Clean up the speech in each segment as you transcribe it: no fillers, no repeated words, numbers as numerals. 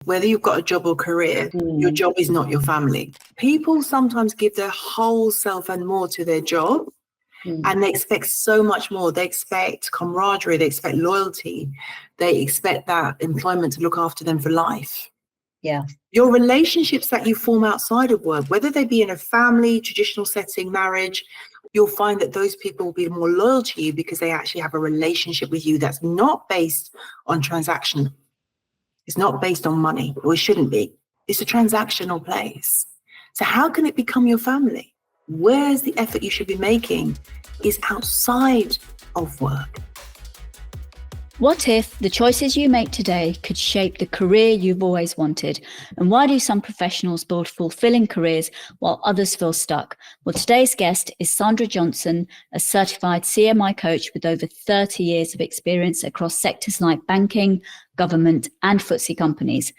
Whether you've got a job or career, your job is not your family. People sometimes give their whole self and more to their job, and they expect so much more. They expect camaraderie, they expect loyalty, they expect that employment to look after them for life. Yeah. Your relationships that you form outside of work, whether they be in a family, traditional setting, marriage, you'll find that those people will be more loyal to you because they actually have a relationship with you that's not based on transaction. It's not based on money, or it shouldn't be. It's a transactional place. So how can it become your family? Where's the effort you should be making is outside of work. What if the choices you make today could shape the career you've always wanted? And why do some professionals build fulfilling careers while others feel stuck? Well, today's guest is Sandra Johnson, a certified CMI coach with over 30 years of experience across sectors like banking, government, and FTSE companies.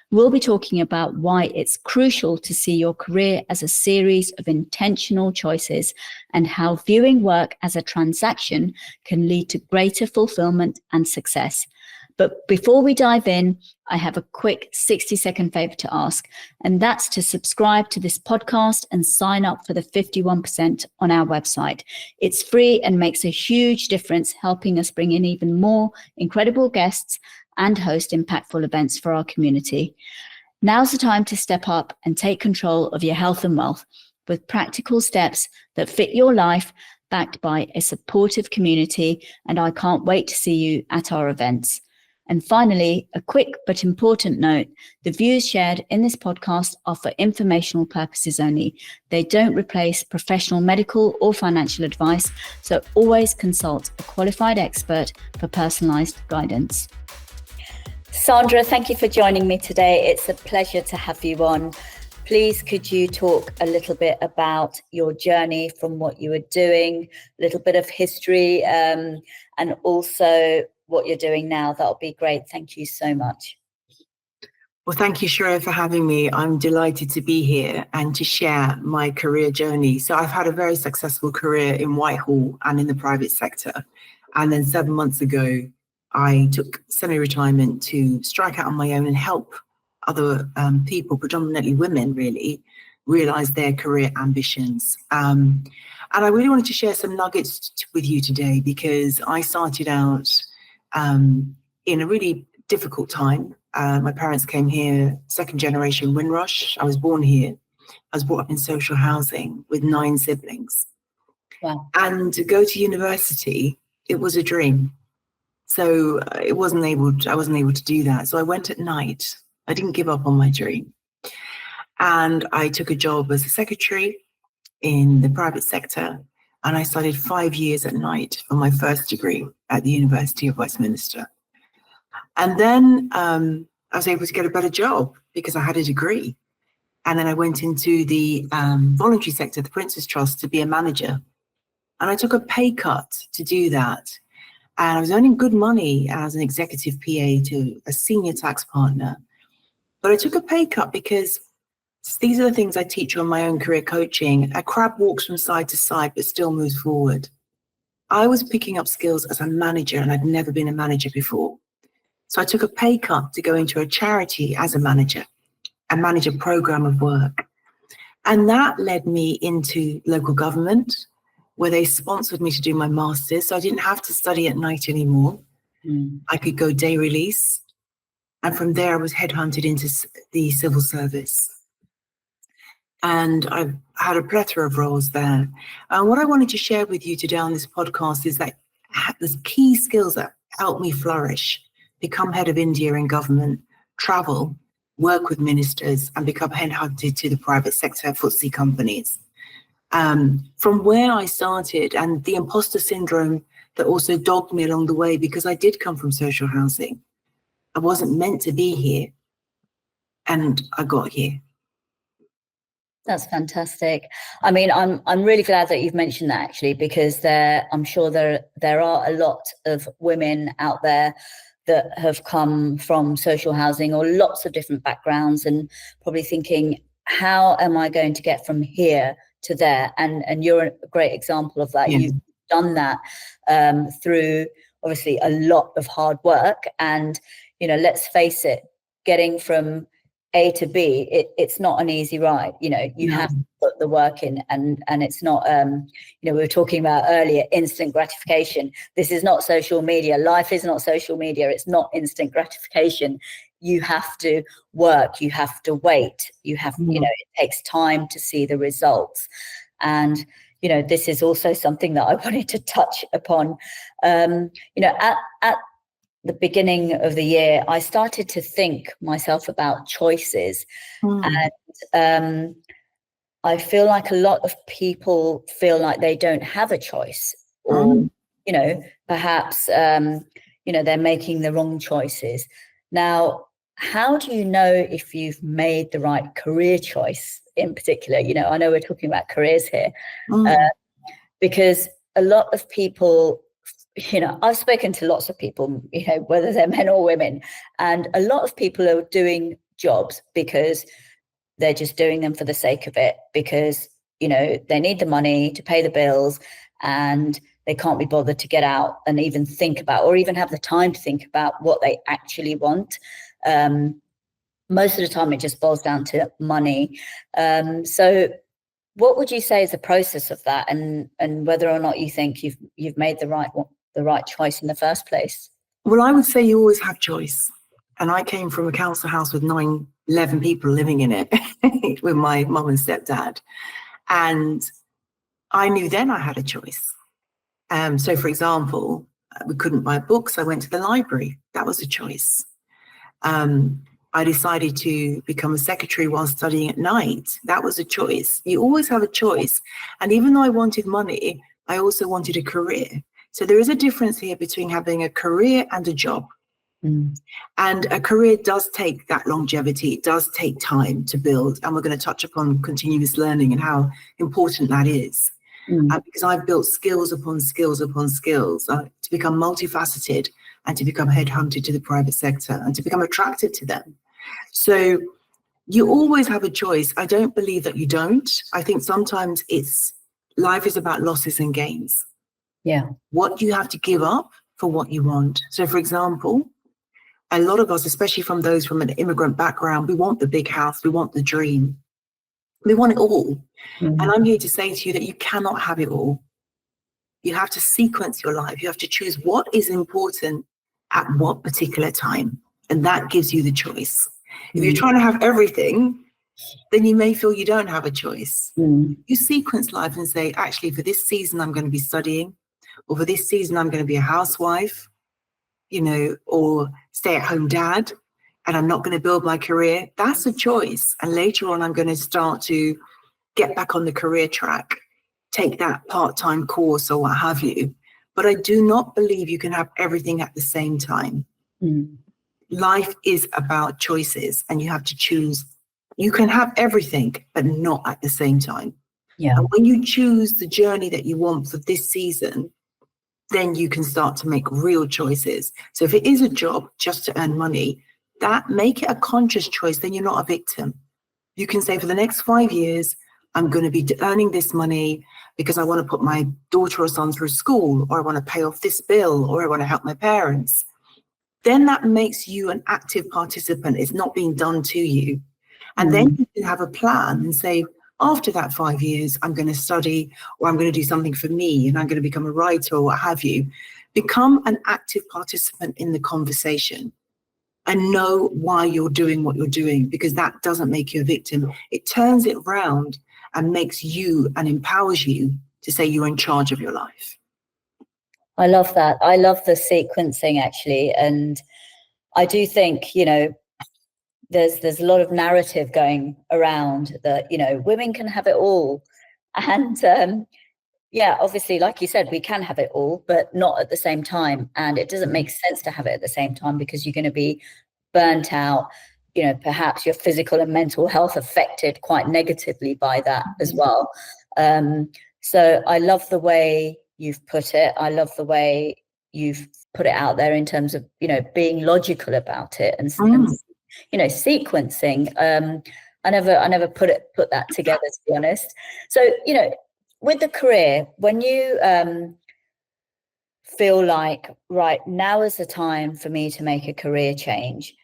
We'll be talking about why it's crucial to see your career as a series of intentional choices and how viewing work as a transaction can lead to greater fulfillment and success. But before we dive in, I have a quick 60-second favor to ask, and that's to subscribe to this podcast and sign up for the 51% on our website. It's free and makes a huge difference, helping us bring in even more incredible guests and host impactful events for our community. Now's the time to step up and take control of your health and wealth with practical steps that fit your life, backed by a supportive community, and I can't wait to see you at our events. And finally, a quick but important note: the views shared in this podcast are for informational purposes only. They don't replace professional medical or financial advice, so always consult a qualified expert for personalized guidance. Sandra, thank you for joining me today. It's a pleasure to have you on. Please, could you talk a little bit about your journey from what you were doing, a little bit of history, and also what you're doing now? That'll be great. Thank you so much. Well, thank you, Shreya, for having me. I'm delighted to be here and to share my career journey. So I've had a very successful career in Whitehall and in the private sector. And then 7 months ago, I took semi-retirement to strike out on my own and help other people, predominantly women, really, realize their career ambitions. And I really wanted to share some nuggets with you today because I started out in a really difficult time. My parents came here, second generation Windrush. I was born here. I was brought up in social housing with 9 siblings. Wow. And to go to university, it was a dream. So I wasn't able to do that. So I went at night. I didn't give up on my dream. And I took a job as a secretary in the private sector. And I studied 5 years at night for my first degree at the University of Westminster. And then I was able to get a better job because I had a degree. And then I went into the voluntary sector, the Prince's Trust, to be a manager. And I took a pay cut to do that. And I was earning good money as an executive PA to a senior tax partner. But I took a pay cut because these are the things I teach on my own career coaching. A crab walks from side to side, but still moves forward. I was picking up skills as a manager, and I'd never been a manager before. So I took a pay cut to go into a charity as a manager and manage a program of work. And that led me into local government, where they sponsored me to do my master's. So I didn't have to study at night anymore. I could go day release. And from there, I was headhunted into the civil service. And I've had a plethora of roles there. And what I wanted to share with you today on this podcast is that there's key skills that help me flourish, become head of India in government, travel, work with ministers, and become headhunted to the private sector FTSE companies. From where I started, and the imposter syndrome that also dogged me along the way, because I did come from social housing. I wasn't meant to be here, and I got here. That's fantastic. I mean, I'm really glad that you've mentioned that, actually, because I'm sure there are a lot of women out there that have come from social housing or lots of different backgrounds and probably thinking, how am I going to get from here to there? And you're a great example of that. Yeah. You've done that through obviously a lot of hard work. And, let's face it, getting from A to B, it's not an easy ride. You know, you have to put the work in, and it's not, you know, we were talking about earlier, instant gratification. This is not social media. Life is not social media. It's not instant gratification. You have to work, you have to wait, you have, you know, it takes time to see the results. And, you know, this is also something that I wanted to touch upon. You know, at the beginning of the year, I started to think myself about choices. And I feel like a lot of people feel like they don't have a choice, or, you know, perhaps, you know, they're making the wrong choices. Now, how do you know if you've made the right career choice in particular? You know, I know we're talking about careers here, because a lot of people, you know, I've spoken to lots of people, you know, whether they're men or women, and a lot of people are doing jobs because they're just doing them for the sake of it, because, you know, they need the money to pay the bills and they can't be bothered to get out and even think about, or even have the time to think about what they actually want. Most of the time it just boils down to money. So what would you say is the process of that, and whether or not you think you've made the right choice in the first place? Well, I would say you always have choice. And I came from a council house with 11 people living in it with my mum and stepdad. And I knew then I had a choice. So, for example, we couldn't buy books. I went to the library. That was a choice. I decided to become a secretary while studying at night. That was a choice. You always have a choice. And even though I wanted money, I also wanted a career. So there is a difference here between having a career and a job. And a career does take that longevity. It does take time to build. And we're going to touch upon continuous learning and how important that is. Because I've built skills upon skills upon skills to become multifaceted and to become headhunted to the private sector and to become attracted to them. So you always have a choice. I don't believe that you don't. I think sometimes life is about losses and gains. Yeah. What you have to give up for what you want. So, for example, a lot of us, especially from those from an immigrant background, we want the big house, we want the dream. We want it all. And I'm here to say to you that you cannot have it all. You have to sequence your life. You have to choose what is important at what particular time. And that gives you the choice. If you're trying to have everything, then you may feel you don't have a choice. You sequence life and say, actually, for this season, I'm going to be studying, or for this season, I'm going to be a housewife, you know, or stay-at-home dad, and I'm not going to build my career. That's a choice. And later on, I'm going to start to get back on the career track, take that part-time course or what have you. But I do not believe you can have everything at the same time. Life is about choices, and you have to choose. You can have everything, but not at the same time. And when you choose the journey that you want for this season, then you can start to make real choices. So if it is a job just to earn money, make it a conscious choice, then you're not a victim. You can say, for the next 5 years, I'm going to be earning this money because I want to put my daughter or son through school, or I want to pay off this bill, or I want to help my parents. Then that makes you an active participant. It's not being done to you. And then you can have a plan and say, after that 5 years, I'm going to study, or I'm going to do something for me, and I'm going to become a writer or what have you. Become an active participant in the conversation and know why you're doing what you're doing, because that doesn't make you a victim. It turns it round and makes you and empowers you to say you're in charge of your life. I love that. I love the sequencing, actually. And I do think, you know, there's a lot of narrative going around that, you know, women can have it all. And yeah, obviously, like you said, we can have it all, but not at the same time. And it doesn't make sense to have it at the same time, because you're going to be burnt out, you know, perhaps your physical and mental health affected quite negatively by that as well. So I love the way you've put it. I love the way you've put it out there in terms of, you know, being logical about it and you know, sequencing. I never put that together, to be honest. So, you know, with the career, when you feel like, right, now is the time for me to make a career change,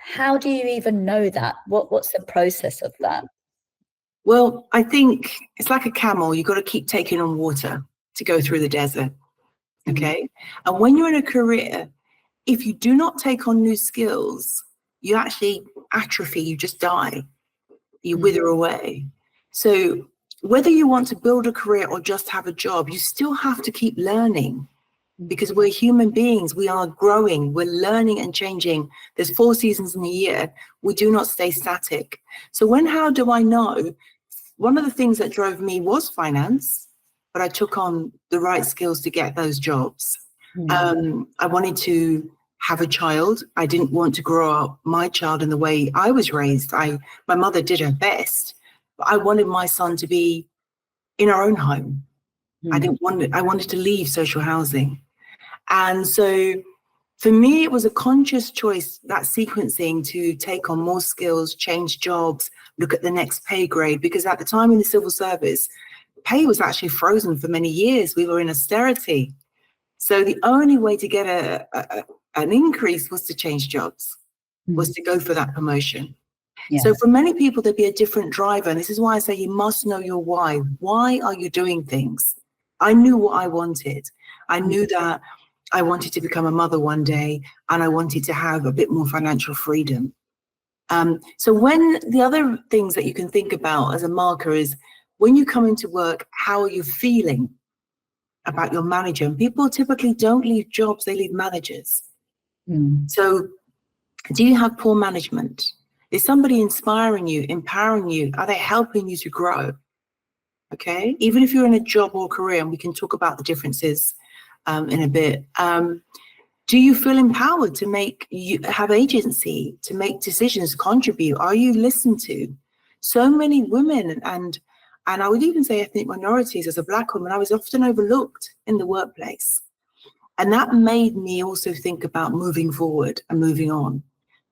how do you even know that? What's the process of that? Well, I think it's like a camel. You've got to keep taking on water to go through the desert. Okay. And when you're in a career, if you do not take on new skills, you actually atrophy, you just die, you wither away. So whether you want to build a career or just have a job, you still have to keep learning, because we're human beings. We are growing, we're learning and changing. There's 4 seasons in a year. We do not stay static. So how do I know? One of the things that drove me was finance, but I took on the right skills to get those jobs. I wanted to have a child. I didn't want to grow up my child in the way I was raised. My mother did her best, but I wanted my son to be in our own home. I wanted to leave social housing. And so for me, it was a conscious choice, that sequencing, to take on more skills, change jobs, look at the next pay grade, because at the time in the civil service, pay was actually frozen for many years. We were in austerity. So the only way to get an increase was to change jobs, was to go for that promotion. Yes. So for many people, there'd be a different driver. And this is why I say you must know your why. Why are you doing things? I knew what I wanted. I knew that I wanted to become a mother one day, and I wanted to have a bit more financial freedom. So when the other things that you can think about as a marker is when you come into work, how are you feeling about your manager? And people typically don't leave jobs, they leave managers. So do you have poor management? Is somebody inspiring you, empowering you? Are they helping you to grow? Okay, even if you're in a job or career, and we can talk about the differences in a bit. Do you feel empowered to have agency, to make decisions, contribute? Are you listened to? So many women, and I would even say ethnic minorities, as a Black woman, I was often overlooked in the workplace. And that made me also think about moving forward and moving on,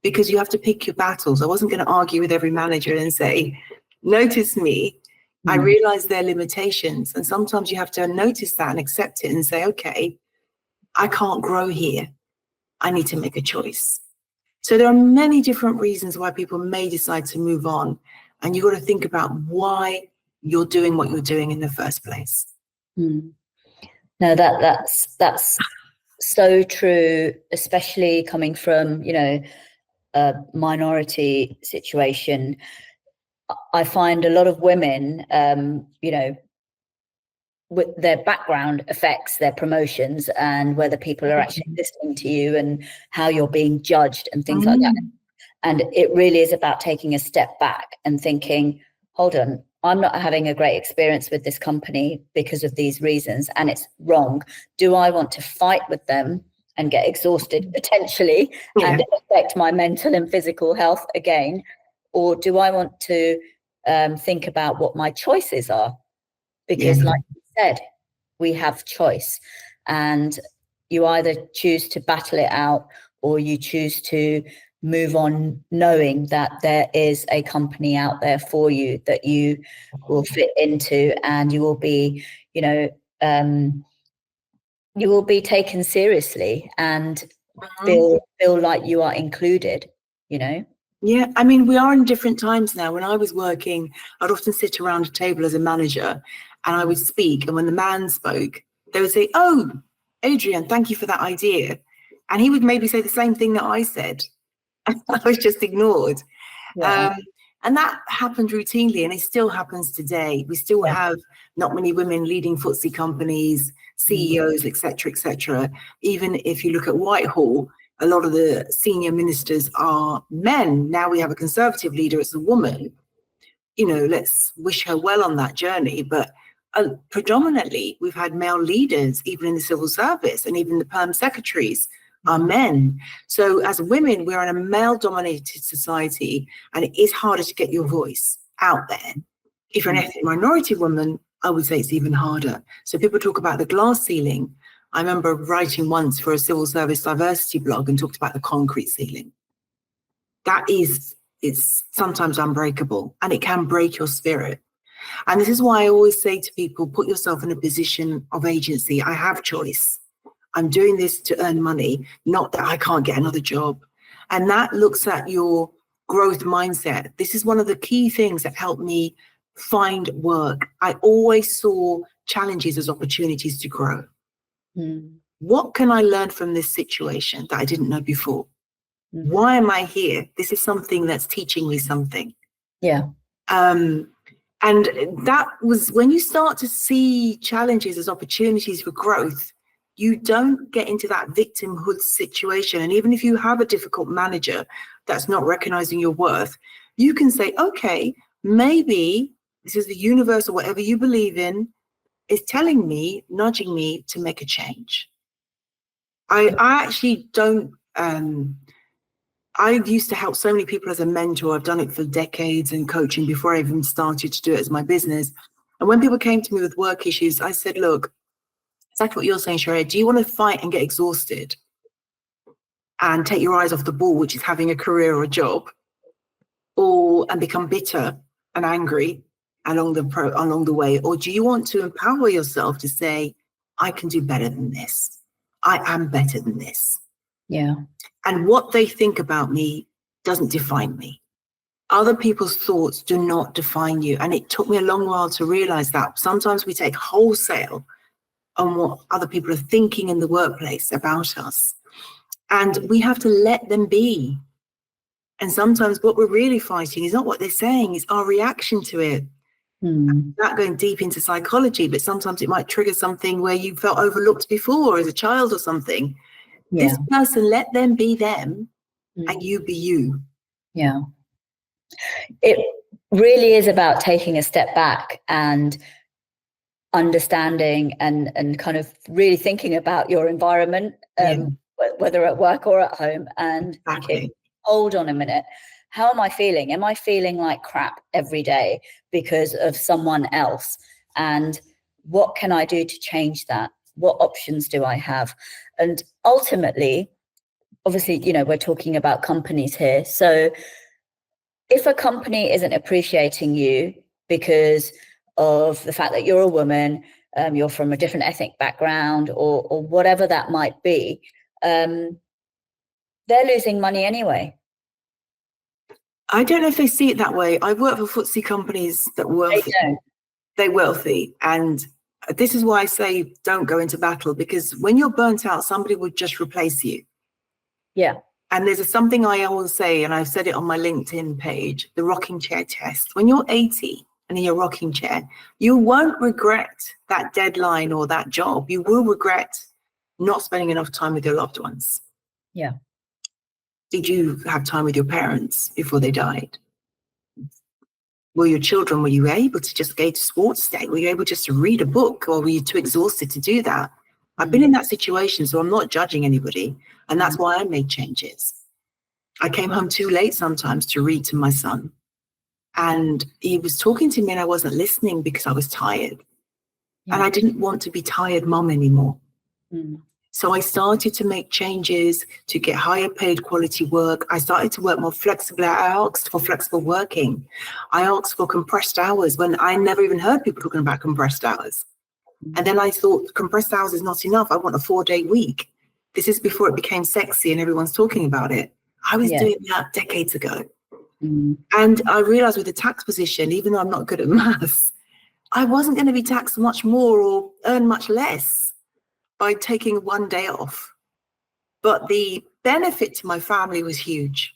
because you have to pick your battles. I wasn't going to argue with every manager and say, notice me. I realize their limitations. And sometimes you have to notice that and accept it and say, okay, I can't grow here. I need to make a choice. So there are many different reasons why people may decide to move on. And you've got to think about why you're doing what you're doing in the first place. No, that's so true, especially coming from, a minority situation. I find a lot of women, with their background affects their promotions and whether people are actually listening to you and how you're being judged and things like that. And it really is about taking a step back and thinking, hold on, I'm not having a great experience with this company because of these reasons, and it's wrong. Do I want to fight with them and get exhausted potentially and affect my mental and physical health again? Or do I want to think about what my choices are? Because like you said, we have choice, and you either choose to battle it out or you choose to move on, knowing that there is a company out there for you that you will fit into, and you will be, you will be taken seriously and feel like you are included, Yeah, I mean, we are in different times now. When I was working, I'd often sit around a table as a manager and I would speak. And when the man spoke, they would say, oh, Adrian, thank you for that idea. And he would maybe say the same thing that I said. I was just ignored. And that happened routinely, and it still happens today. We still have not many women leading FTSE companies, CEOs, et cetera, Even if you look at Whitehall, a lot of the senior ministers are men. Now we have a Conservative leader, it's a woman. Let's wish her well on that journey. But predominantly, we've had male leaders, even in the civil service, and even the perm secretaries are men. So as women, we're in a male-dominated society, and it is harder to get your voice out there. If you're an ethnic minority woman, I would say it's even harder. So people talk about the glass ceiling. I remember writing once for a civil service diversity blog and talked about the concrete ceiling. It's sometimes unbreakable, and it can break your spirit. And this is why I always say to people, put yourself in a position of agency. I have choice. I'm doing this to earn money, not that I can't get another job. And that looks at your growth mindset. This is one of the key things that helped me find work. I always saw challenges as opportunities to grow. What can I learn from this situation that I didn't know before? Why am I here? This is something that's teaching me something. Yeah. And that was when you start to see challenges as opportunities for growth, you don't get into that victimhood situation. And even if you have a difficult manager that's not recognizing your worth, you can say, okay, maybe this is the universe or whatever you believe in is telling me, nudging me to make a change. I actually don't, I used to help so many people as a mentor. I've done it for decades in coaching before I even started to do it as my business. And when people came to me with work issues, I said, look, exactly what you're saying, Sharia, do you want to fight and get exhausted and take your eyes off the ball, which is having a career or a job, and become bitter and angry along the way? Or do you want to empower yourself to say, I can do better than this. I am better than this. Yeah. And what they think about me doesn't define me. Other people's thoughts do not define you. And it took me a long while to realize that. Sometimes we take wholesale on what other people are thinking in the workplace about us. And we have to let them be. And sometimes what we're really fighting is not what they're saying, it's our reaction to it. Not going deep into psychology, but sometimes it might trigger something where you felt overlooked before as a child or something. Yeah. This person, let them be them and you be you. Yeah. It really is about taking a step back and understanding and kind of really thinking about your environment, whether at work or at home, and thinking, hold on a minute, how am I feeling? Am I feeling like crap every day because of someone else? And what can I do to change that? What options do I have? And ultimately, obviously, you know, we're talking about companies here. So if a company isn't appreciating you because of the fact that you're a woman, you're from a different ethnic background, or whatever that might be, they're losing money anyway. I don't know if they see it that way. I work for FTSE companies that are wealthy. They're wealthy. And this is why I say don't go into battle, because when you're burnt out, somebody would just replace you. Yeah. And there's something I always say, and I've said it on my LinkedIn page, the rocking chair test. When you're 80 and in your rocking chair, you won't regret that deadline or that job. You will regret not spending enough time with your loved ones. Yeah. Did you have time with your parents before they died? Were your children, were you able to just go to sports day? Were you able just to read a book, or were you too exhausted to do that? I've been in that situation, so I'm not judging anybody. And that's why I made changes. I came home too late sometimes to read to my son. And he was talking to me and I wasn't listening because I was tired. And I didn't want to be tired mom anymore. So I started to make changes to get higher paid quality work. I started to work more flexibly. I asked for flexible working. I asked for compressed hours when I never even heard people talking about compressed hours. And then I thought compressed hours is not enough. I want a 4-day week. This is before it became sexy and everyone's talking about it. I was doing that decades ago. And I realized with the tax position, even though I'm not good at maths, I wasn't going to be taxed much more or earn much less by taking 1 day off. But the benefit to my family was huge.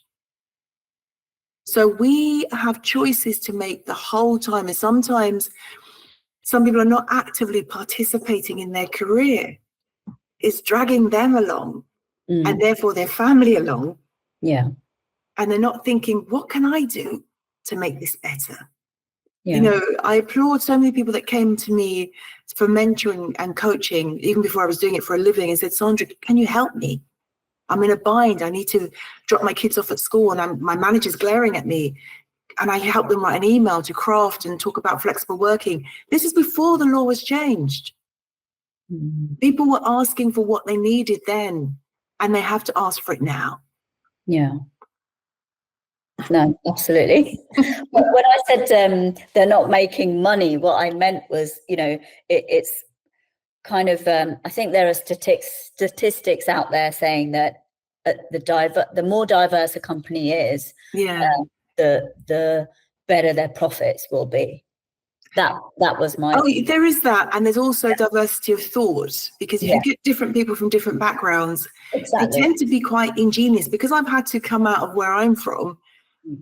So we have choices to make the whole time. And sometimes some people are not actively participating in their career. It's dragging them along and therefore their family along. Yeah. And they're not thinking, what can I do to make this better? You know, I applaud so many people that came to me for mentoring and coaching, even before I was doing it for a living, and said, Sandra, can you help me? I'm in a bind. I need to drop my kids off at school and my manager's glaring at me. And I help them write an email to craft and talk about flexible working. This is before the law was changed. People were asking for what they needed then, and they have to ask for it now. Yeah. No, absolutely. When I said they're not making money, what I meant was, you know, it's kind of, I think there are statistics out there saying that the more diverse a company is, Yeah. the better their profits will be. That was my there is that, and there's also diversity of thought, because if you get different people from different backgrounds, they tend to be quite ingenious. Because I've had to come out of where I'm from,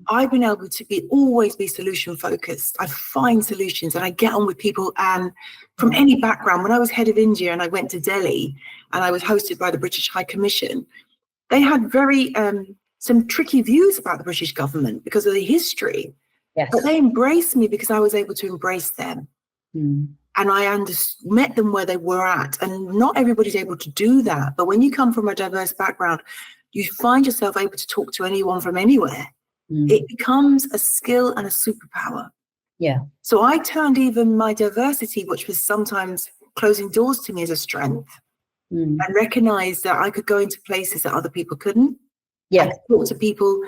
I've been able to always be solution focused. I find solutions and I get on with people, and from any background. When I was head of India and I went to Delhi and I was hosted by the British High Commission, they had very some tricky views about the British government because of the history. Yes. But they embraced me because I was able to embrace them. And I met them where they were at. And not everybody's able to do that. But when you come from a diverse background, you find yourself able to talk to anyone from anywhere. It becomes a skill and a superpower. Yeah. So I turned even my diversity, which was sometimes closing doors to me, as a strength. And recognized that I could go into places that other people couldn't. Yeah. I could talk to people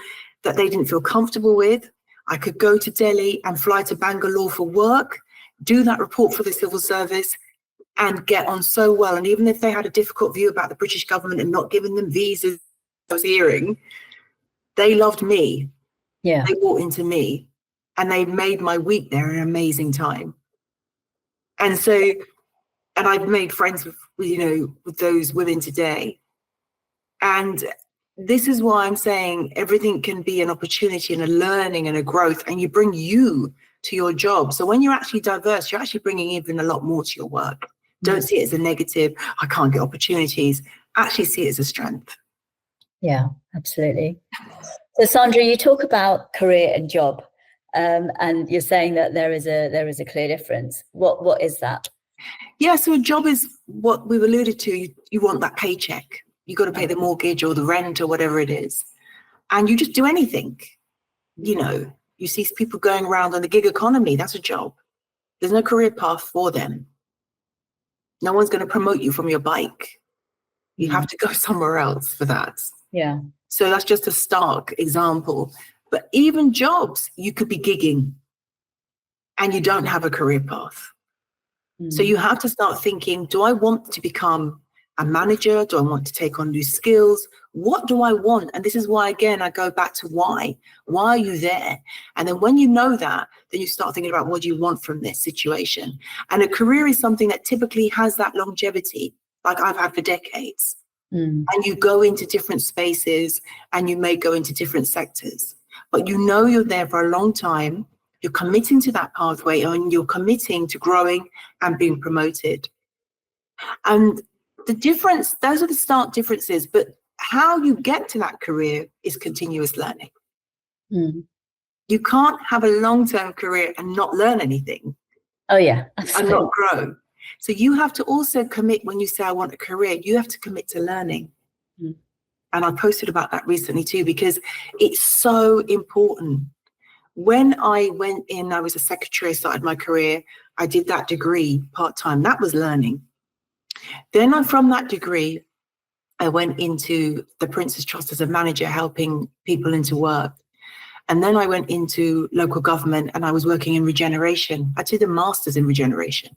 that they didn't feel comfortable with. I could go to Delhi and fly to Bangalore for work, do that report for the civil service, and get on so well. And even if they had a difficult view about the British government and not giving them visas, I was hearing, they loved me. Yeah. They bought into me, and they made my week there an amazing time. And so, and I've made friends with those women today. And this is why I'm saying everything can be an opportunity and a learning and a growth, and you bring you to your job. So when you're actually diverse, you're actually bringing even a lot more to your work. Don't see it as a negative, I can't get opportunities. Actually see it as a strength. Yeah, absolutely. So Sandra, you talk about career and job, and you're saying that there is a clear difference. What is that? Yeah, so a job is what we've alluded to. You want that paycheck. You got to pay the mortgage or the rent or whatever it is. And you just do anything. You see people going around on the gig economy. That's a job. There's no career path for them. No one's going to promote you from your bike. You have to go somewhere else for that. Yeah. So that's just a stark example. But even jobs, you could be gigging and you don't have a career path. So you have to start thinking, do I want to become a manager? Do I want to take on new skills? What do I want? And this is why, again, I go back to why. Why are you there? And then when you know that, then you start thinking about what do you want from this situation? And a career is something that typically has that longevity, like I've had for decades. And you go into different spaces and you may go into different sectors, but you're there for a long time. You're committing to that pathway and you're committing to growing and being promoted. And the difference, those are the stark differences, but how you get to that career is continuous learning. You can't have a long-term career and not learn anything. Oh yeah, absolutely. And not grow. So you have to also commit. When you say I want a career, you have to commit to learning. And I posted about that recently too, because it's so important. When I went in, I was a secretary, I started my career. I did that degree part-time. That was learning. Then from that degree, I went into the Prince's Trust as a manager, helping people into work. And then I went into local government and I was working in regeneration. I did a master's in regeneration.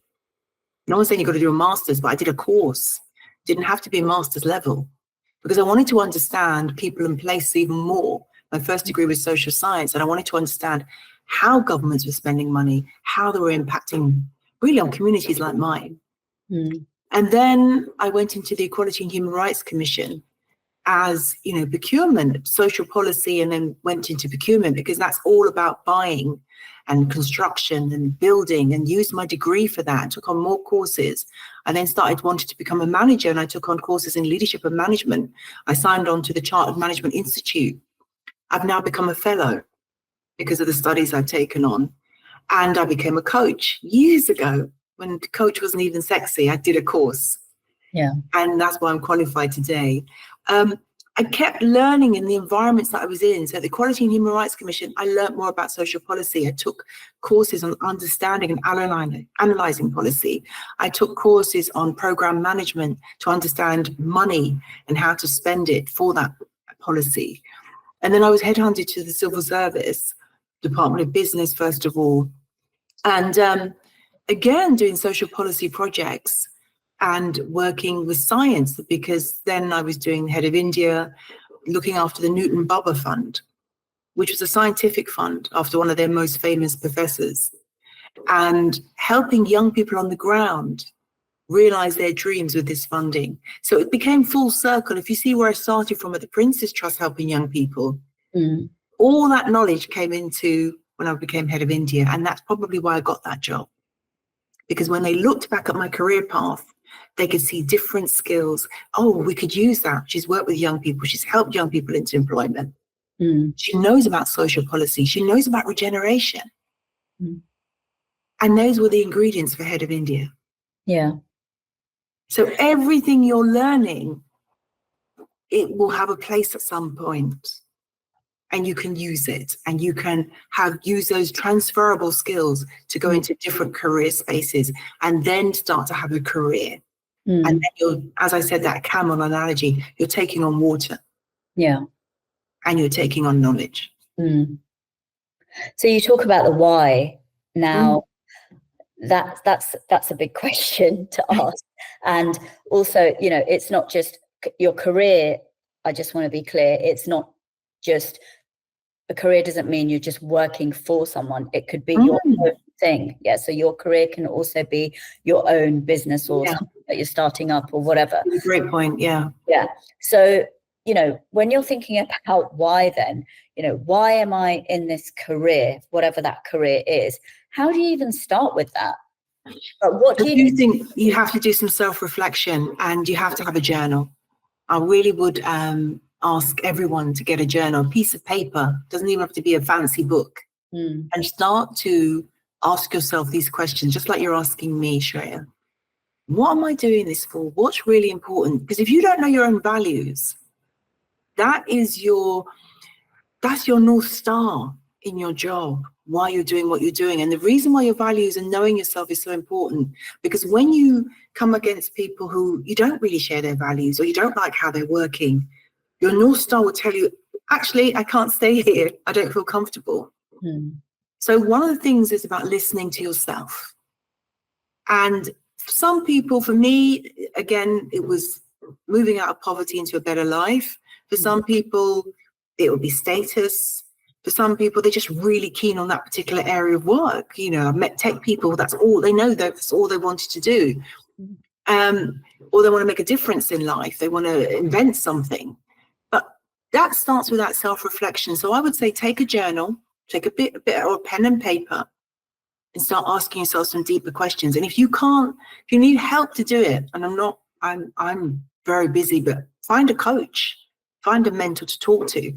No one's saying you've got to do a master's, but I did a course. Didn't have to be a master's level because I wanted to understand people and places even more. My first degree was social science, and I wanted to understand how governments were spending money, how they were impacting really on communities like mine. And then I went into the Equality and Human Rights Commission as, procurement, social policy, and then went into procurement because that's all about buying and construction and building, and used my degree for that, took on more courses. I then wanted to become a manager, and I took on courses in leadership and management. I signed on to the Chartered Management Institute. I've now become a fellow because of the studies I've taken on. And I became a coach years ago. When coach wasn't even sexy, I did a course. Yeah. And that's why I'm qualified today. I kept learning in the environments that I was in. So the Equality and Human Rights Commission, I learned more about social policy. I took courses on understanding and analysing policy. I took courses on programme management to understand money and how to spend it for that policy. And then I was headhunted to the civil service, Department of Business, first of all. And again, doing social policy projects and working with science, because then I was doing head of India. looking after the Newton Bubber Fund, which was a scientific fund after one of their most famous professors, and helping young people on the ground realize their dreams with this funding. So it became full circle. If you see where I started from at the Prince's Trust helping young people, all that knowledge came into when I became head of India. And that's probably why I got that job. Because when they looked back at my career path, they could see different skills. Oh, we could use that. She's worked with young people. She's helped young people into employment. She knows about social policy. She knows about regeneration. And those were the ingredients for head of India. Yeah. So everything you're learning, it will have a place at some point, and you can use it, and you can use those transferable skills to go into different career spaces, and then start to have a career. And then you're, as I said, that camel analogy, you're taking on water. Yeah. And you're taking on knowledge. So you talk about the why. Now, that's a big question to ask. And also, you know, it's not just your career. I just want to be clear. It's not just a career doesn't mean you're just working for someone. It could be your own thing. Yeah. So your career can also be your own business or something that you're starting up or whatever. Great point. Yeah. Yeah. So, you know, when you're thinking about why, then, you know, why am I in this career, whatever that career is? How do you even start with that? But what do you think? You have to do some self-reflection, and you have to have a journal. I really would ask everyone to get a journal, a piece of paper. Doesn't even have to be a fancy book. And start to ask yourself these questions, just like you're asking me, Shreya. What am I doing this for? What's really important? Because if you don't know your own values, that's your North Star in your job, why you're doing what you're doing. And the reason why your values and knowing yourself is so important, because when you come against people who you don't really share their values, or you don't like how they're working, your North Star will tell you, actually, I can't stay here. I don't feel comfortable. So one of the things is about listening to yourself. And some people, for me, again, it was moving out of poverty into a better life. For some people, it would be status. For some people, they're just really keen on that particular area of work. You know, I've met tech people, that's all they know, that's all they wanted to do. Or they want to make a difference in life. They want to invent something. But that starts with that self-reflection. So I would say take a journal, take a bit or a pen and paper, and start asking yourself some deeper questions. And if you need help to do it, and I'm very busy, but find a coach, find a mentor to talk to.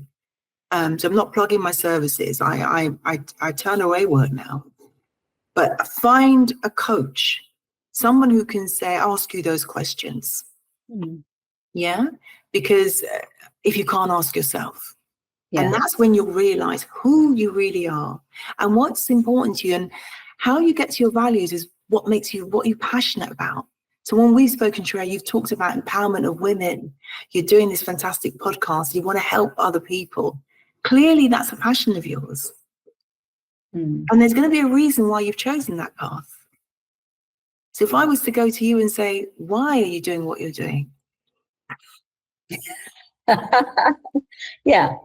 So I'm not plugging my services. I turn away work now, but find a coach, someone who can ask you those questions. Yeah, because if you can't ask yourself, and that's when you'll realize who you really are and what's important to you, and how you get to your values is what you're passionate about. So when we've spoken, Shreya, you've talked about empowerment of women. You're doing this fantastic podcast. You want to help other people. Clearly, that's a passion of yours. And there's going to be a reason why you've chosen that path. So if I was to go to you and say, why are you doing what you're doing? Yeah,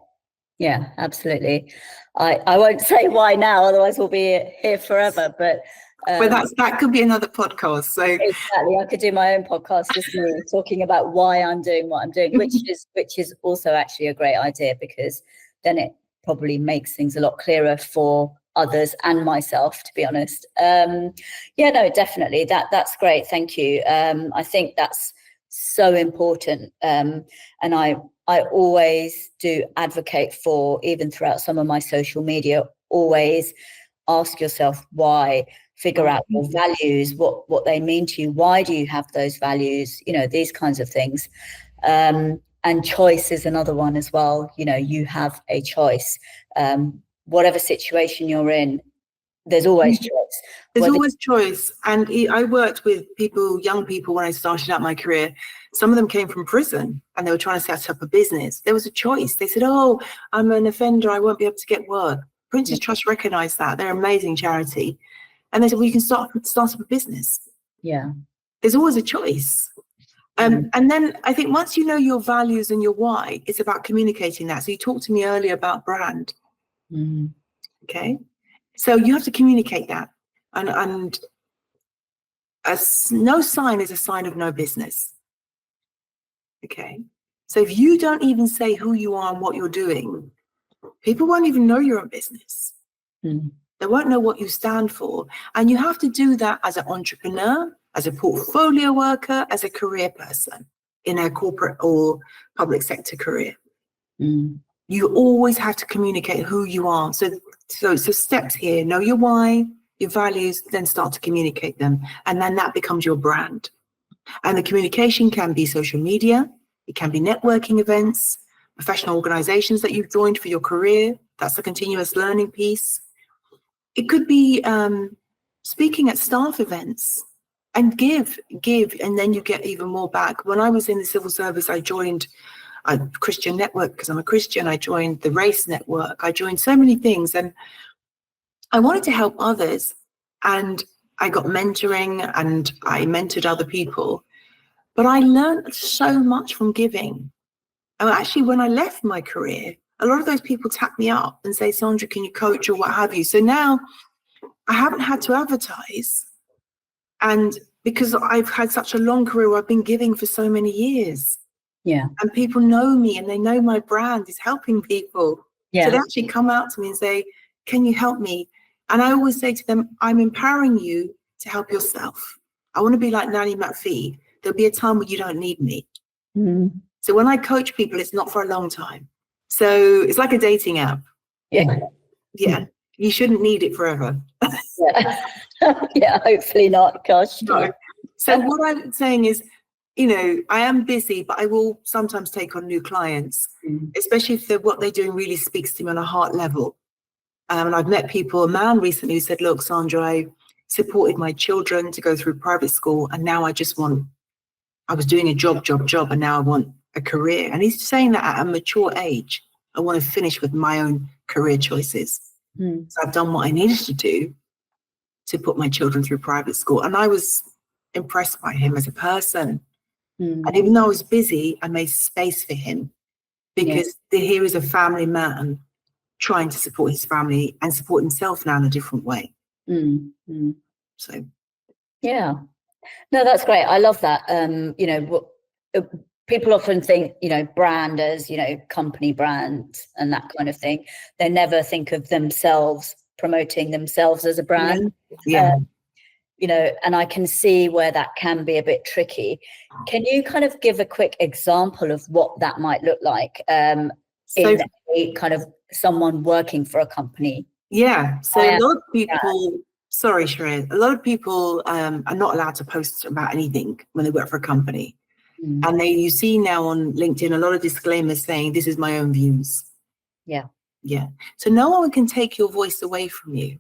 absolutely. I won't say why now, otherwise we'll be here forever. But that could be another podcast. So exactly, I could do my own podcast, just me talking about why I'm doing what I'm doing, which is also actually a great idea, because then it probably makes things a lot clearer for others and myself, to be honest. Definitely. That's great. Thank you. I think that's so important. And I always do advocate for, even throughout some of my social media, always ask yourself why, figure out your values, what they mean to you. Why do you have those values? You know, these kinds of things. And choice is another one as well. You know, you have a choice. Whatever situation you're in, there's always choice. There's always choice. And I worked with young people when I started out my career. Some of them came from prison and they were trying to set up a business. There was a choice. They said, oh, I'm an offender, I won't be able to get work. Prince's Trust recognised that. They're an amazing charity. And they said, well, you can start up a business. Yeah. There's always a choice. And then I think once you know your values and your why, it's about communicating that. So you talked to me earlier about brand. Okay. So you have to communicate that. And no sign is a sign of no business. Okay. So if you don't even say who you are and what you're doing, people won't even know you're a business. They won't know what you stand for. And you have to do that as an entrepreneur, as a portfolio worker, as a career person in a corporate or public sector career. You always have to communicate who you are. So it's the steps here. Know your why, your values, then start to communicate them. And then that becomes your brand. And the communication can be social media. It can be networking events, professional organizations that you've joined for your career. That's the continuous learning piece. It could be speaking at staff events and give, and then you get even more back. When I was in the civil service, I joined a Christian network because I'm a Christian. I joined the race network. I joined so many things, and I wanted to help others. And I got mentoring and I mentored other people. But I learned so much from giving. And actually, when I left my career, a lot of those people tap me up and say, Sandra, can you coach or what have you? So now I haven't had to advertise. And because I've had such a long career where I've been giving for so many years. Yeah. And people know me and they know my brand is helping people. Yeah. So they actually come out to me and say, can you help me? And I always say to them, I'm empowering you to help yourself. I want to be like Nanny McPhee. There'll be a time when you don't need me. So when I coach people, it's not for a long time. So it's like a dating app. Yeah. You shouldn't need it forever. Yeah, hopefully not. Gosh. No. So what I'm saying is, I am busy, but I will sometimes take on new clients, especially if what they're doing really speaks to me on a heart level. And I've met a man recently who said, look, Sandra, I supported my children to go through private school. And now I was doing a job, and now I want a career. And he's saying that at a mature age, I want to finish with my own career choices. So I've done what I needed to do to put my children through private school. And I was impressed by him as a person. And even though I was busy, I made space for him because here is a family man trying to support his family and support himself now in a different way. So, yeah. No, that's great. I love that. People often think, brand as, company brand and that kind of thing. They never think of themselves promoting themselves as a brand. And I can see where that can be a bit tricky. Can you kind of give a quick example of what that might look like in a kind of someone working for a company? Yeah. So a lot of people, sorry, Sheree, a lot of people are not allowed to post about anything when they work for a company. And you see now on LinkedIn a lot of disclaimers saying, this is my own views. Yeah. So no one can take your voice away from you.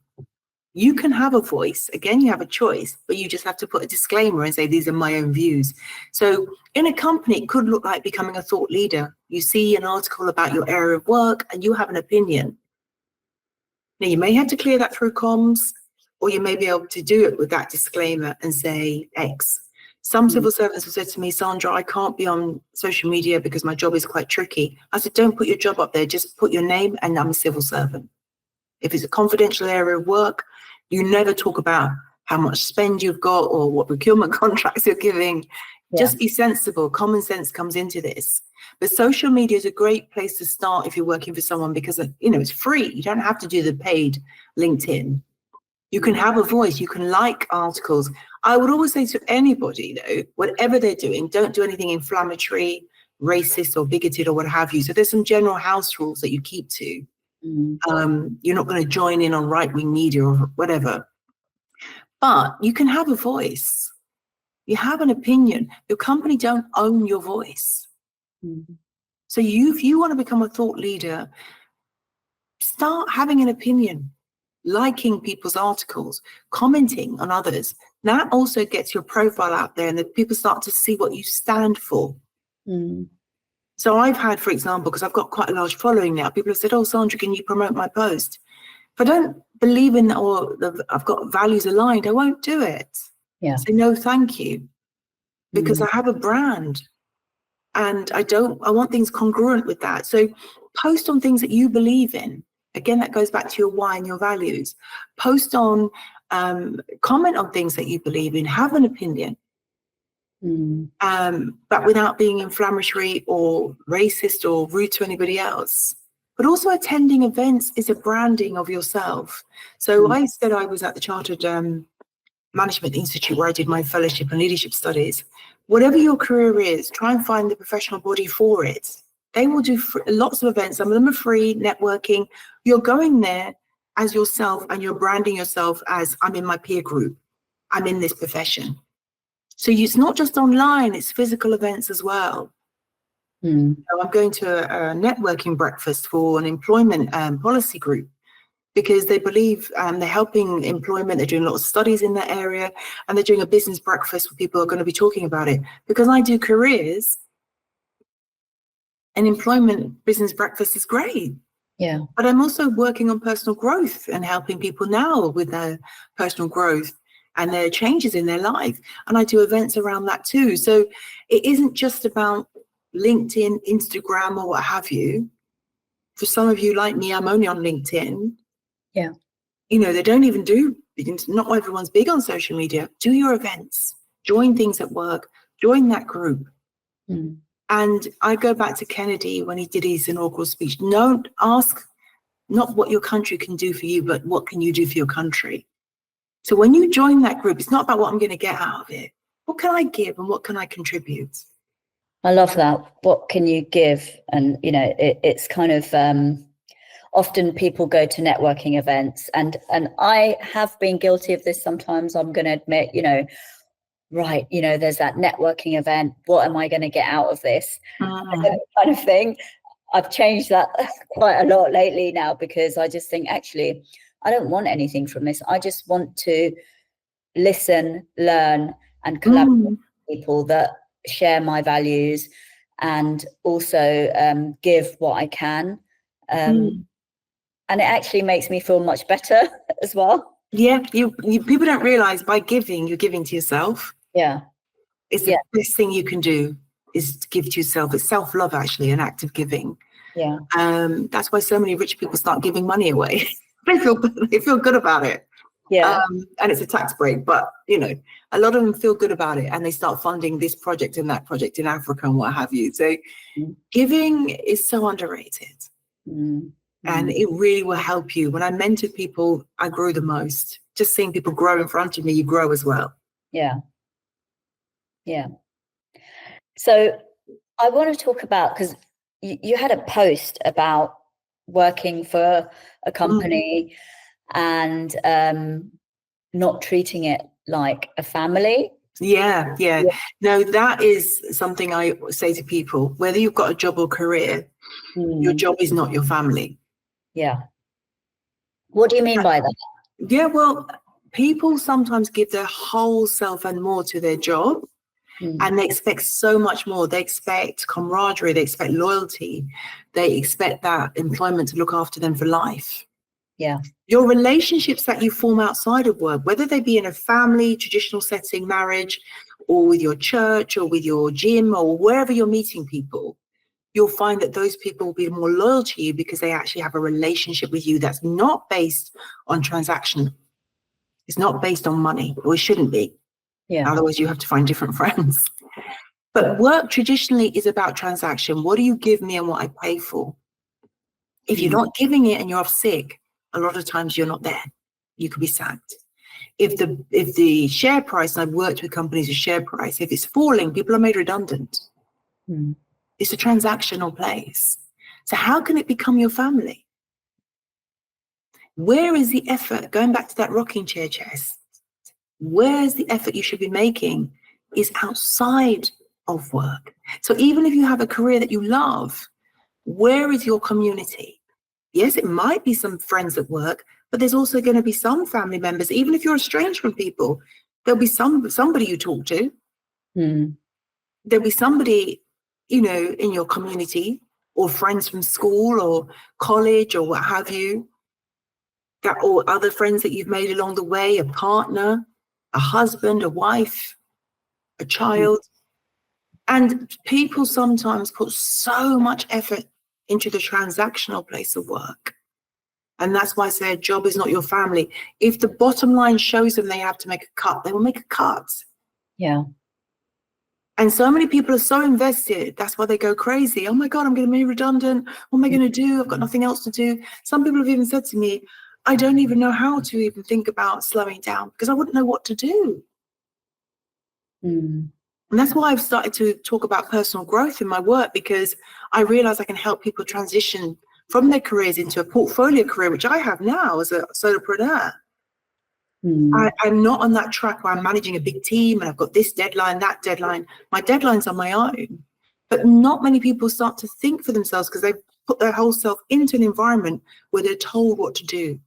You can have a voice. Again, you have a choice, but you just have to put a disclaimer and say, these are my own views. So in a company, it could look like becoming a thought leader. You see an article about your area of work and you have an opinion. Now, you may have to clear that through comms, or you may be able to do it with that disclaimer and say X. Some civil servants have said to me, Sandra, I can't be on social media because my job is quite tricky. I said, don't put your job up there. Just put your name and I'm a civil servant. If it's a confidential area of work, you never talk about how much spend you've got or what procurement contracts you're giving. Just be sensible. Common sense comes into this. But social media is a great place to start if you're working for someone because, it's free. You don't have to do the paid LinkedIn. You can have a voice. You can like articles. I would always say to anybody, though, whatever they're doing, don't do anything inflammatory, racist or bigoted or what have you. So there's some general house rules that you keep to. You're not going to join in on right-wing media or whatever. But you can have a voice. You have an opinion. Your company don't own your voice. So if you want to become a thought leader, start having an opinion, liking people's articles, commenting on others. That also gets your profile out there and the people start to see what you stand for. So I've had, for example, because I've got quite a large following now, people have said, oh, Sandra, can you promote my post? If I don't believe in or I've got values aligned, I won't do it. Say no, thank you. because I have a brand, and I want things congruent with that. So post on things that you believe in. Again, that goes back to your why and your values. Post on, comment on things that you believe in, have an opinion. But without being inflammatory or racist or rude to anybody else. But also attending events is a branding of yourself. So I said I was at the Chartered Management Institute where I did my fellowship and leadership studies. Whatever your career is, try and find the professional body for it. They will do lots of events. Some of them are free, networking. You're going there as yourself and you're branding yourself as, I'm in my peer group. I'm in this profession. So it's not just online, it's physical events as well. So I'm going to a networking breakfast for an employment policy group because they believe they're helping employment. They're doing a lot of studies in that area, and they're doing a business breakfast where people are going to be talking about it. Because I do careers, an employment business breakfast is great. Yeah. But I'm also working on personal growth and helping people now with their personal growth and their changes in their life. And I do events around that too. So it isn't just about LinkedIn, Instagram, or what have you. For some of you like me, I'm only on LinkedIn. Yeah. You know, they don't even do, not everyone's big on social media. Do your events, join things at work, join that group. And I go back to Kennedy when he did his inaugural speech. Don't ask not what your country can do for you, but what can you do for your country? So when you join that group, it's not about what I'm going to get out of it. What can I give and what can I contribute? I love that. What can you give? And, you know, it's kind of often people go to networking events and I have been guilty of this sometimes. I'm going to admit, you know, right, you know, there's that networking event. What am I going to get out of this? Kind of thing. I've changed that quite a lot lately now because I just think, actually, I don't want anything from this. I just want to listen, learn, and collaborate with people that share my values and also give what I can. And it actually makes me feel much better as well. Yeah, you people don't realize by giving, you're giving to yourself. Yeah. It's the best thing you can do is to give to yourself. It's self-love, actually, an act of giving. Yeah. That's why so many rich people start giving money away. they feel good about it. Yeah. And it's a tax break, but you know, a lot of them feel good about it and they start funding this project and that project in Africa and what have you. So giving is so underrated. And it really will help you. When I mentor people, I grow the most. Just seeing people grow in front of me, you grow as well. Yeah. Yeah. So I want to talk about, because you had a post about working for a company and not treating it like a family. Yeah. No, that is something I say to people. Whether you've got a job or career, your job is not your family. Yeah. What do you mean by that? Yeah, well, people sometimes give their whole self and more to their job. And they expect so much more. They expect camaraderie. They expect loyalty. They expect that employment to look after them for life. Yeah. Your relationships that you form outside of work, whether they be in a family, traditional setting, marriage, or with your church or with your gym or wherever you're meeting people, you'll find that those people will be more loyal to you because they actually have a relationship with you that's not based on transaction. It's not based on money, or it shouldn't be. Yeah. Otherwise, you have to find different friends. But work traditionally is about transaction. What do you give me and what I pay for? If you're not giving it and you're off sick, a lot of times you're not there. You could be sacked. If the share price, and I've worked with companies with share price, if it's falling, people are made redundant. It's a transactional place. So how can it become your family? Where is the effort? Going back to that rocking chair chest, where's the effort you should be making is outside of work. So even if you have a career that you love, where is your community? Yes, it might be some friends at work, but there's also going to be some family members. Even if you're estranged from people, there'll be somebody you talk to. There'll be somebody, you know, in your community or friends from school or college or what have you, or other friends that you've made along the way, a partner, a husband, a wife, a child. And people sometimes put so much effort into the transactional place of work. And that's why I say a job is not your family. If the bottom line shows them they have to make a cut, they will make a cut. Yeah. And so many people are so invested. That's why they go crazy. Oh my God, I'm going to be redundant. What am I going to do? I've got nothing else to do. Some people have even said to me, I don't even know how to even think about slowing down because I wouldn't know what to do. Mm. And that's why I've started to talk about personal growth in my work, because I realize I can help people transition from their careers into a portfolio career, which I have now as a solopreneur. I'm not on that track where I'm managing a big team and I've got this deadline, that deadline. My deadlines are my own. But not many people start to think for themselves because they've put their whole self into an environment where they're told what to do.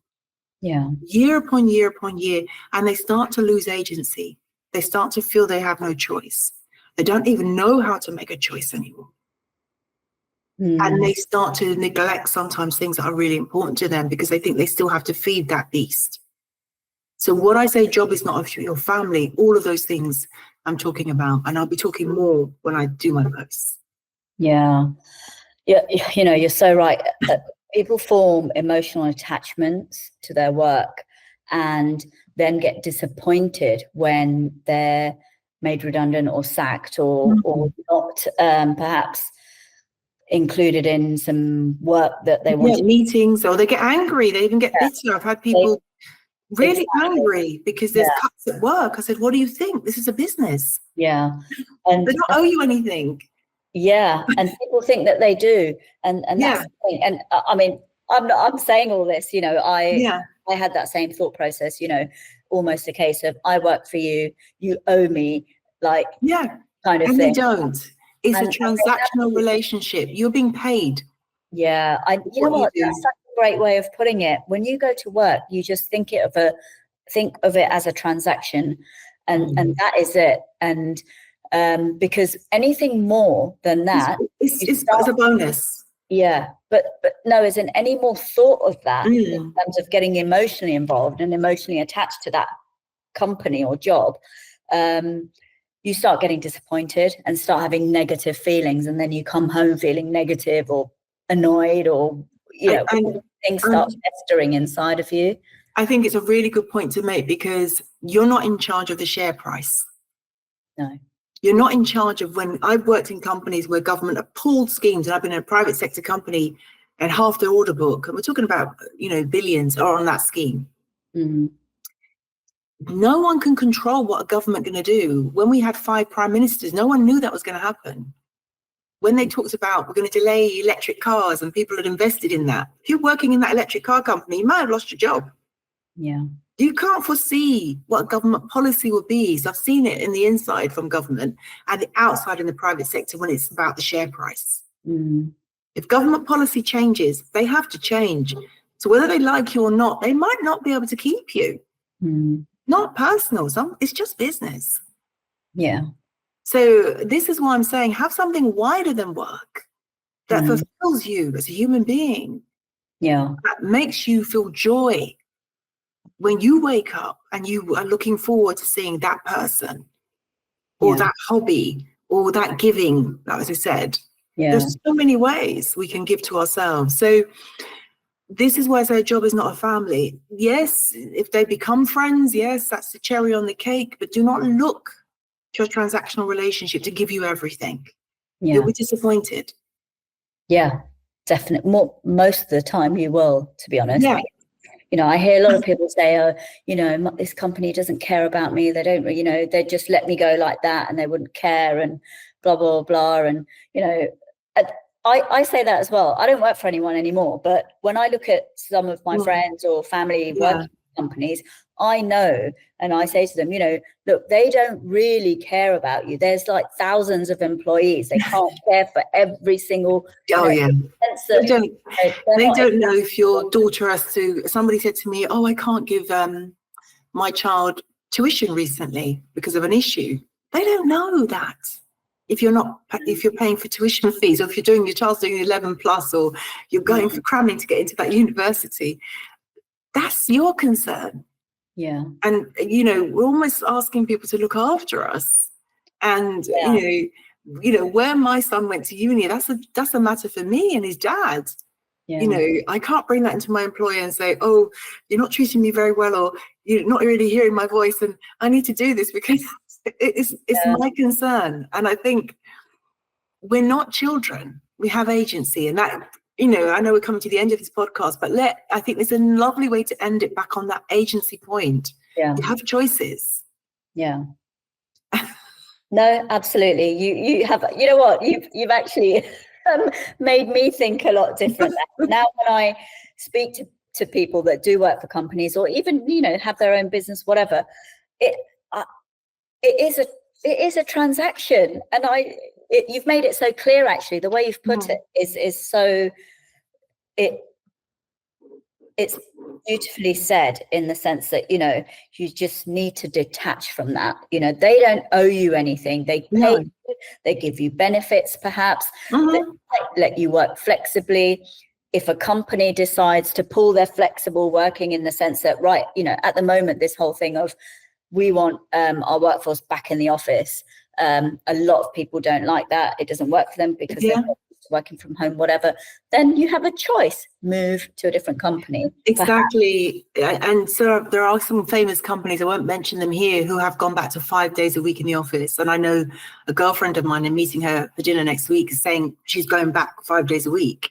Yeah. Year upon year upon year. And they start to lose agency. They start to feel they have no choice. They don't even know how to make a choice anymore. And they start to neglect sometimes things that are really important to them because they think they still have to feed that beast. So what I say, job is not your family, all of those things I'm talking about. And I'll be talking more when I do my posts. Yeah. Yeah. You know, you're so right. People form emotional attachments to their work and then get disappointed when they're made redundant or sacked or not perhaps included in some work that they want. Meetings, or they get angry. They even get bitter. I've had people really angry because there's cuts at work. I said, what do you think? This is a business. Yeah. And they don't owe you anything. Yeah. And people think that they do. And that's the thing. And I mean, I'm saying all this, you know, I had that same thought process, you know, almost a case of I work for you, you owe me, like kind of and thing. They don't. It's a transactional relationship. You're being paid. Yeah. You know what? That's such a great way of putting it. When you go to work, you just think of it as a transaction, and that is it. And because anything more than that, it's a bonus. Yeah, but no, isn't any more thought of that in terms of getting emotionally involved and emotionally attached to that company or job, you start getting disappointed and start having negative feelings, and then you come home feeling negative or annoyed, or you know, things start festering inside of you. I think it's a really good point to make, because you're not in charge of the share price. No. You're not in charge of, when I've worked in companies where government have pulled schemes, and I've been in a private sector company and half their order book, and we're talking about, you know, billions are on that scheme. No one can control what a government going to do. When we had 5 prime ministers, no one knew that was going to happen. When they talked about we're going to delay electric cars and people had invested in that, if you're working in that electric car company, you might have lost your job. Yeah. You can't foresee what government policy will be. So I've seen it in the inside from government and the outside in the private sector when it's about the share price. If government policy changes, they have to change. So whether they like you or not, they might not be able to keep you. Not personal, it's just business. Yeah. So this is why I'm saying have something wider than work that fulfills you as a human being. Yeah. That makes you feel joy when you wake up and you are looking forward to seeing that person or that hobby or that giving, as I said. There's so many ways we can give to ourselves. So this is why I say a job is not a family. Yes, if they become friends, yes, that's the cherry on the cake, but do not look to a transactional relationship to give you everything. You'll be disappointed. Yeah, definitely. Most of the time you will, to be honest. Yeah. You know, I hear a lot of people say, oh, you know, this company doesn't care about me. They don't, you know, they just let me go like that and they wouldn't care and blah, blah, blah. And, you know, I say that as well. I don't work for anyone anymore. But when I look at some of my friends or family working companies, I know, and I say to them, you know, look, they don't really care about you. There's like thousands of employees. They can't care for every single. They don't know if your daughter has to. Somebody said to me, oh, I can't give my child tuition recently because of an issue. They don't know that. If you're paying for tuition fees, or if your child's doing 11 plus, or you're going for cramming to get into that university, that's your concern. Yeah. And, you know, we're almost asking people to look after us. And, you know, where my son went to uni, that's a matter for me and his dad. Yeah. I can't bring that into my employer and say, oh, you're not treating me very well, or you're not really hearing my voice, and I need to do this because it's my concern. And I think we're not children. We have agency, and that, I know we're coming to the end of this podcast, but I think it's a lovely way to end it back on that agency point. Yeah. You have choices. Yeah. No, absolutely. You have, you know what, you've actually made me think a lot different. Now when I speak to people that do work for companies, or even, have their own business, whatever, it is a transaction. And you've made it so clear, actually. The way you've put it is so, it's beautifully said, in the sense that, you just need to detach from that. They don't owe you anything. They pay you, they give you benefits, perhaps. They let you work flexibly. If a company decides to pull their flexible working, in the sense that, right, at the moment, this whole thing of, we want our workforce back in the office. A lot of people don't like that. It doesn't work for them because they're working from home, whatever. Then you have a choice: move to a different company. Exactly. And so there are some famous companies, I won't mention them here, who have gone back to 5 days a week in the office. And I know a girlfriend of mine, I'm meeting her for dinner next week, is saying she's going back 5 days a week.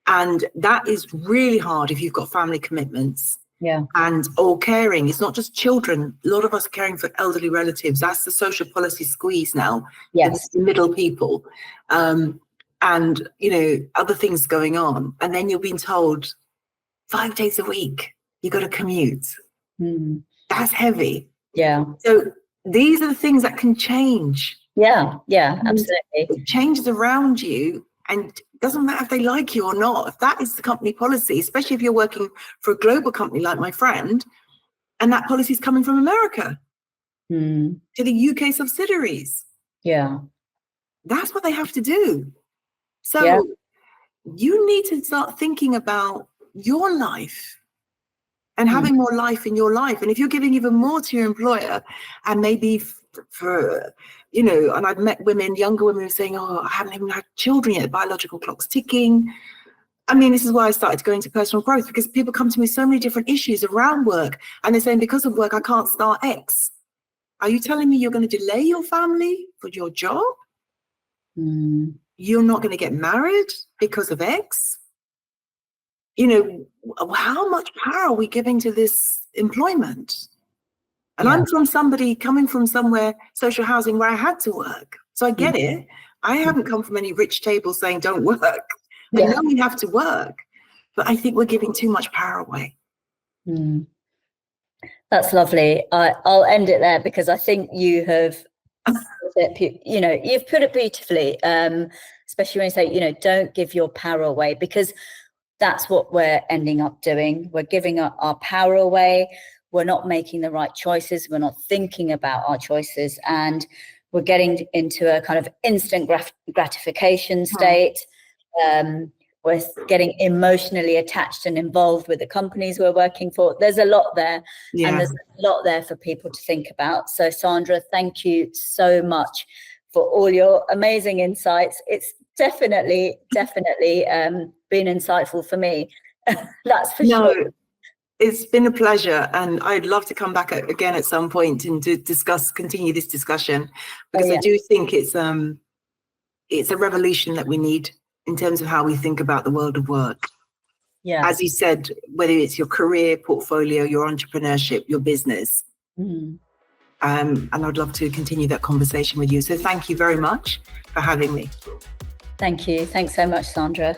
And that is really hard if you've got family commitments. Yeah. And or caring. It's not just children. A lot of us are caring for elderly relatives. That's the social policy squeeze now. Yes. The middle people. And other things going on. And then you're being told 5 days a week, you got to commute. That's heavy. Yeah. So these are the things that can change. Yeah, absolutely. It changes around you, and it doesn't matter if they like you or not. If that is the company policy, especially if you're working for a global company like my friend, and that policy is coming from America to the UK subsidiaries. Yeah. That's what they have to do. So you need to start thinking about your life and having more life in your life. And if you're giving even more to your employer, and maybe for, and I've met younger women who are saying, oh, I haven't even had children yet, the biological clock's ticking. I mean, this is why I started to go into personal growth, because people come to me with so many different issues around work, and they're saying, because of work, I can't start X. Are you telling me you're going to delay your family for your job? You're not going to get married because of X? How much power are we giving to this employment? And I'm from coming from somewhere, social housing, where I had to work. So I get it. I haven't come from any rich table saying don't work. I know we have to work, but I think we're giving too much power away. That's lovely. I'll end it there, because I think you have, you've put it beautifully, especially when you say, don't give your power away, because that's what we're ending up doing. We're giving our power away. We're not making the right choices. We're not thinking about our choices, and we're getting into a kind of instant gratification state. We're getting emotionally attached and involved with the companies we're working for. There's a lot there, and there's a lot there for people to think about. So, Sandra, thank you so much for all your amazing insights. It's definitely been insightful for me. That's for sure. It's been a pleasure, and I'd love to come back again at some point and to continue this discussion, because I do think it's a revolution that we need in terms of how we think about the world of work. Yeah. As you said, whether it's your career portfolio, your entrepreneurship, your business. And I'd love to continue that conversation with you. So thank you very much for having me. Thank you. Thanks so much, Sandra.